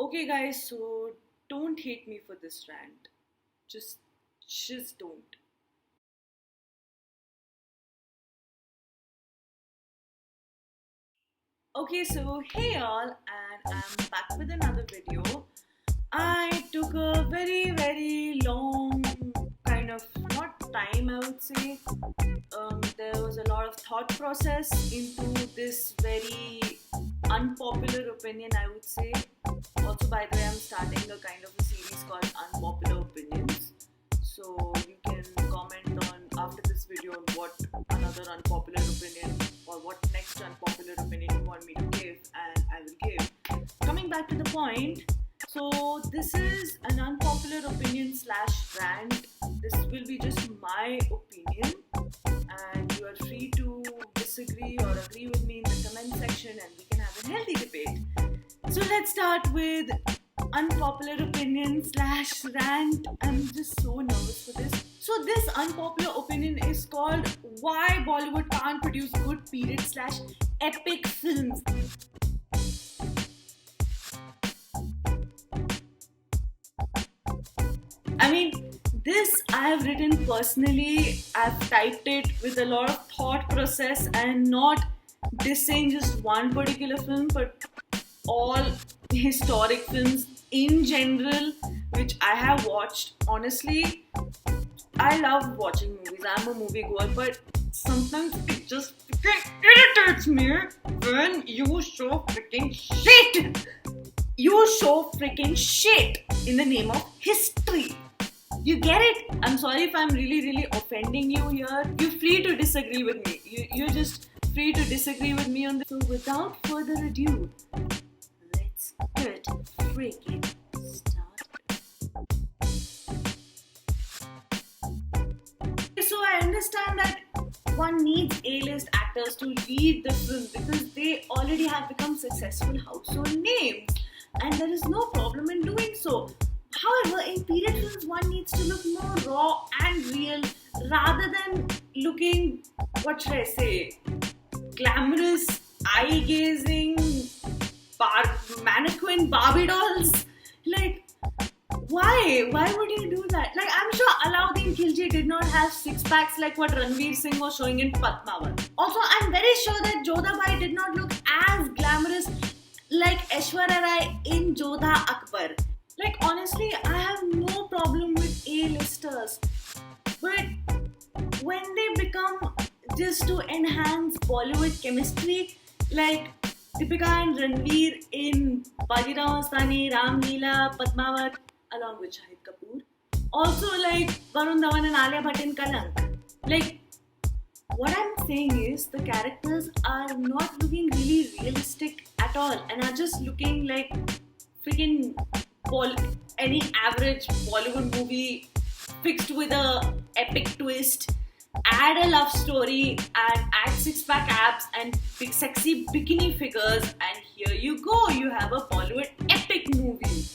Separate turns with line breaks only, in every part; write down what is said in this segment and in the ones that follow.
Okay, guys, so don't hate me for this rant. Just, just don't. Okay, so hey all, and I'm back with another video. I took a very long kind of not time, I would say. There was a lot of thought process into this very unpopular opinion, I would say. Also, by the way, I'm starting a kind of a series called Unpopular Opinions. So you can comment on after this video on what another unpopular opinion or what next unpopular opinion you want me to give, and I will give. Coming back to the point, so this is an unpopular opinion slash rant. This will be just my opinion, and you are free to disagree or agree with me in the comment section, and we can have a healthy debate. So let's start with unpopular opinion slash rant. I'm just so nervous for this. So this unpopular opinion is called why Bollywood can't produce good period slash epic films. I mean, this I have written personally. I've typed it with a lot of thought process and not dissing just one particular film, but all historic films in general, which I have watched. Honestly, I love watching movies. I'm a movie goer, but sometimes it just freaking irritates me when you show freaking shit. You show freaking shit in the name of history. You get it? I'm sorry if I'm really offending you here. You're free to disagree with me. You're just free to disagree with me on this. So without further ado, let's get freaking started. So I understand that one needs A-list actors to lead the film because they already have become successful household names, and there is no problem in doing so. However, in period films, one needs to look more raw and real rather than looking, what should I say, glamorous, eye-gazing, mannequin Barbie dolls. Like, why? Why would you do that? Like, I'm sure Alauddin Khilji did not have six packs like what Ranveer Singh was showing in Padmavat. Also, I'm very sure that Jodhabai did not look as glamorous like Aishwarya Rai in Jodha Akbar. Like, honestly, I have no problem with A-listers. But when they become just to enhance Bollywood chemistry, like Deepika and Ranveer in Bajirao Mastani, Ram Leela, Padmavat, along with Shahid Kapoor. Also, like Varun Dhawan and Alia Bhatt in Kalank. Like, what I'm saying is the characters are not looking really realistic at all and are just looking like freaking any average Bollywood movie fixed with a epic twist. Add a love story and add six-pack abs and big sexy bikini figures, and here you go, you have a Bollywood epic movie.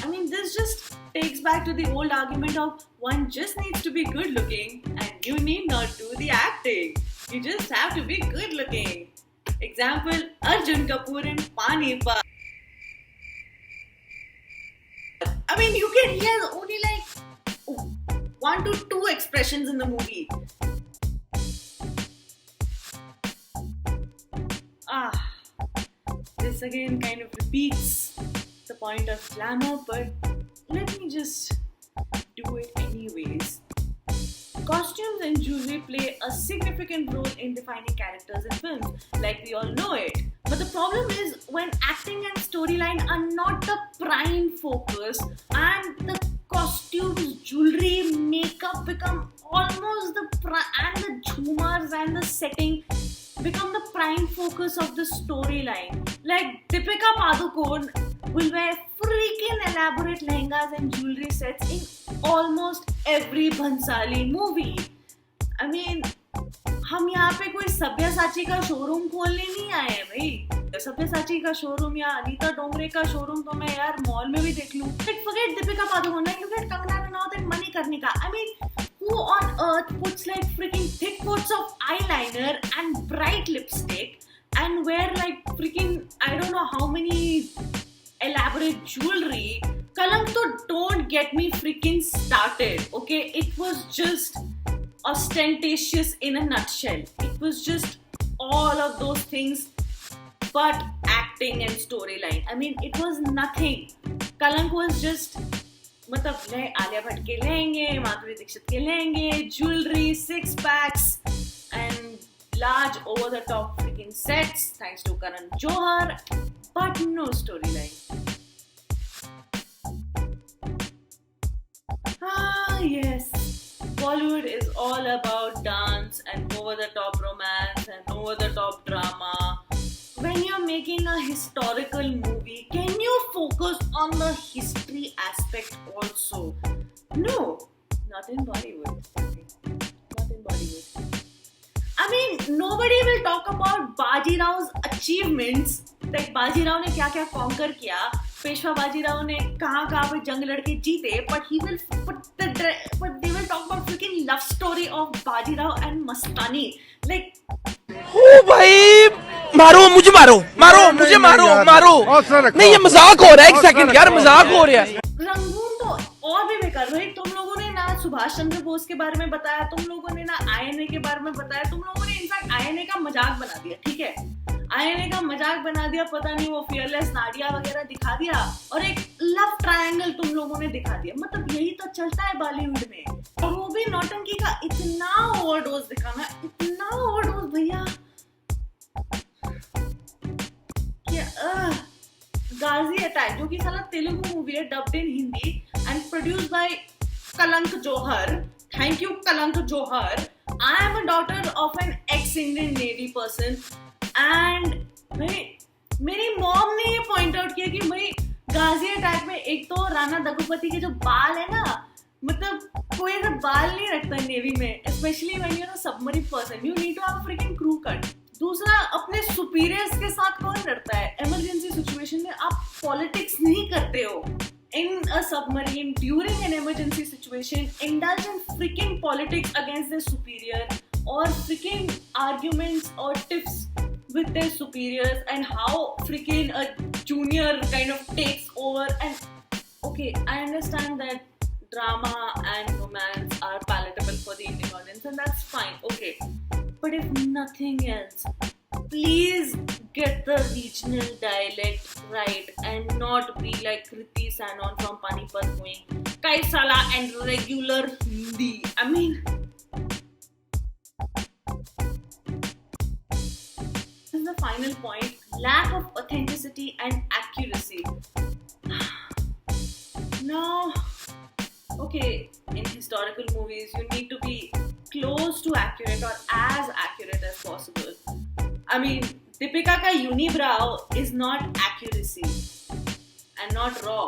I mean, this just takes back to the old argument of one just needs to be good looking and you need not do the acting. You just have to be good looking. Example, Arjun Kapoor in Panipat. I mean, you can hear only like 1 to 2 expressions in the movie. This again kind of repeats the point of glamour, but let me just do it anyways. Costumes and jewelry play a significant role in defining characters in films, like we all know it. But the problem is when acting and storyline are not the prime focus and the costumes, jewelry, makeup become almost and the jhoomers and the setting become the prime focus of the storyline. Like Deepika Padukone will wear freaking elaborate lehengas and jewelry sets in almost every Bhansali movie. I mean, हम यहाँ पे कोई सब्यसाची का showroom खोलने नहीं आए हैं भाई. सब्यसाची का शोरूम या अनीता डोंगरे का शोरूम तो मैं यार मॉल में भी देख लूँ. Like forget Deepika Padukone, like look at Kangana Ranaut and Manikarnika. I mean, who on earth puts like freaking thick coats of eyeliner and bright lipstick and wear like freaking I don't know how many elaborate elaborate jewelry. Kalank, so don't get me freaking started, okay? It was just ostentatious in a nutshell. It was just all of those things but acting and storyline. I mean, it was nothing. Kalank was just मतलब आलिया भट्ट के लहंगे, माधुरी दीक्षित के लहंगे, jewelry, six packs and large over the top freaking sets thanks to Karan Johar, but no storyline. Yes, Bollywood is all about dance and over the top romance and over the top drama. When you're making a historical movie, can you focus on the history aspect also? No, not in Bollywood. Not in Bollywood. I mean, nobody will talk about Baji Rao's achievements. Like Baji Rao ने क्या-क्या conquer किया, पेशवा बाजी राव ने कहाँ-कहाँ पे जंग लड़के जीते, but they will talk about freaking love story of Baji Rao and Mastani. Like,
ओ भाई मारो मुझे मुझे मारो नहीं ये मजाक हो रहा है एक सेकंड यार मजाक हो रहा है
रंगून तो और भी बेकार भाई तुम लोगों ने ना सुभाष चंद्र बोस के बारे में बताया तुम लोगों ने ना आईएनए के बारे में बताया तुम लोगों ने इनफैक्ट आईएनए का मजाक बना दिया ठीक है आईएनए का मजाक बना दिया पता नहीं वो फियरलेस नाडिया वगैरह दिखा दिया और एक लव ट्रायंगल तुम लोगों ने दिखा दिया मतलब यही तो चलता है बॉलीवुड में और वो भी नौटंकी का इतना ओवरडोज दिखाना इतना ओवरडोज भैया गाजी अटैक जो कि साला तेलुगु मूवी है dubbed in Hindi and produced by Kalank Johar thank you Kalank Johar I am a daughter of an ex Indian Navy person and भाई मेरी मॉम ने ये पॉइंट आउट किया कि भाई गाजी अटैक में एक तो राणा दग्गुपति के जो बाल है ना मतलब कोई ऐसा बाल नहीं रखता नेवी में specially when you are a submarine person you need to have a freaking crew cut दूसरा अपने सुपीरियर्स के साथ कौन लड़ता है इमरजेंसी सिचुएशन में आप पॉलिटिक्स नहीं करते हो in a submarine during an emergency situation indulge in freaking politics against their superior और फ्रिकिंग आर्ग्यूमेंट्स और tips with their superiors and how freaking a junior kind of takes over and okay I understand that drama and romance are palatable for the Indian audience and that's fine okay but if nothing else please get the regional dialect right and not be like Kriti Sanon from Panipat going Kaisala and regular Hindi I mean the final point lack of authenticity and accuracy now okay in historical movies you need to be close to accurate or as accurate as possible I mean Deepika ka unibrow is not accuracy and not raw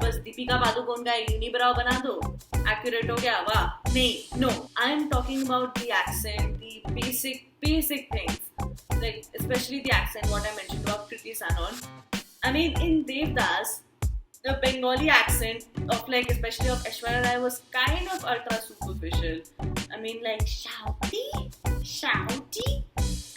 बस दीपिका पादुकोण का यूनिब्राउ बना दो accurate हो गया वाह नहीं no I am talking about the accent the basic things like especially the accent what I mentioned about Kriti Sanon I mean in Devdas the Bengali accent of like especially of Aishwarya Rai was kind of ultra superficial I mean like shouty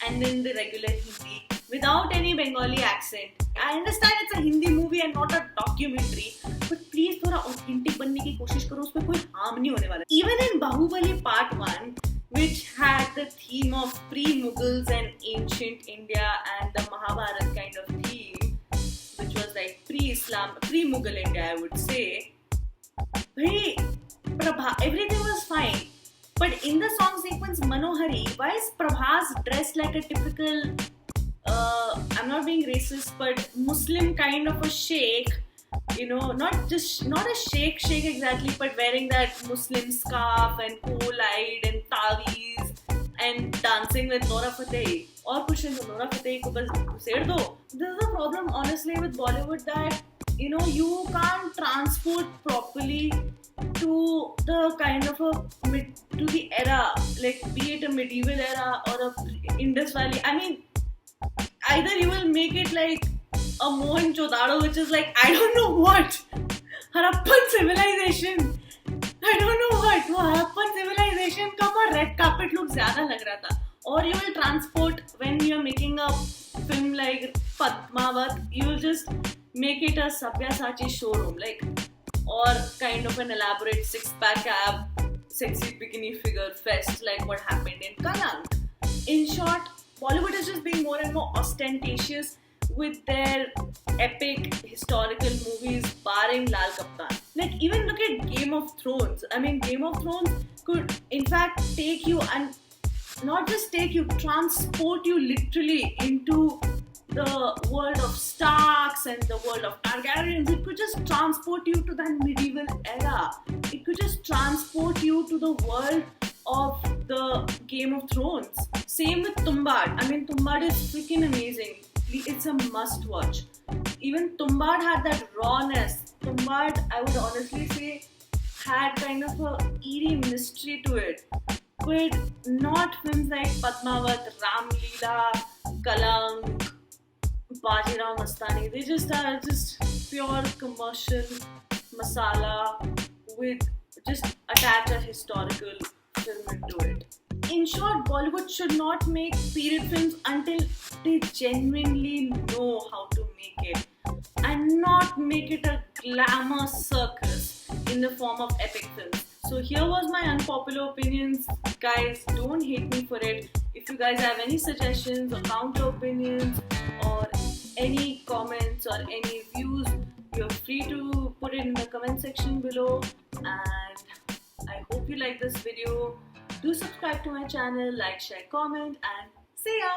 and then the regular Hindi without any Bengali accent I understand it's a Hindi movie and not a documentary but please थोड़ा authentic बनने की कोशिश करो उसमें कोई harm नहीं होने वाला even in Bahubali Part 1 which had the theme of pre-Mughals and ancient India and the Mahabharata kind of theme which was like pre-Islam pre-Mughal India I would say hey Prabha everything was fine but in the song sequence Manohari why is Prabhas dressed like a typical I'm not being racist but Muslim kind of a sheikh you know not a sheikh exactly but wearing that Muslim scarf and kool-aid and taweez and dancing with Nora Fateh और कुछ नहीं Nora Fateh को बस घुसेड़ दो this is the problem honestly with Bollywood that you know you can't transport properly to the kind of to the era like be it a medieval era or a Indus Valley I mean either you will make it like a Mohenjo-daro which is like I don't know what Harappan civilization I don't know what वो Harappan civilization का वो red carpet look ज़्यादा लग रहा था or you will transport when you are making a film like Padmavat you will just make it a Sabyasachi showroom, like, or kind of an elaborate six-pack ab, sexy bikini figure fest like what happened in Kalank. In short, Bollywood is just being more and more ostentatious with their epic historical movies, barring Lal Kaptan. Like, even look at Game of Thrones. I mean, Game of Thrones could, in fact, take you, and not just take you, transport you literally into the world of Starks and the world of Targaryens. It could just transport you to that medieval era. It could just transport you to the world of the Game of Thrones. Same with Tumbad. I mean, Tumbad is freaking amazing. It's a must watch. Even Tumbad had that rawness. Tumbad, I would honestly say, had kind of a eerie mystery to it. But not films like Padmavat, Ram Leela, Kalank, Bajirao Mastani. They just are just pure commercial masala with just attach a historical film into it. In short, Bollywood should not make period films until they genuinely know how to make it, and not make it a glamour circus in the form of epic films. So here was my unpopular opinions. Guys, don't hate me for it. If you guys have any suggestions or counter opinions or any comments or any views, you're free to put it in the comment section below. And I hope you like this video. Do subscribe to my channel, like, share, comment, and see ya!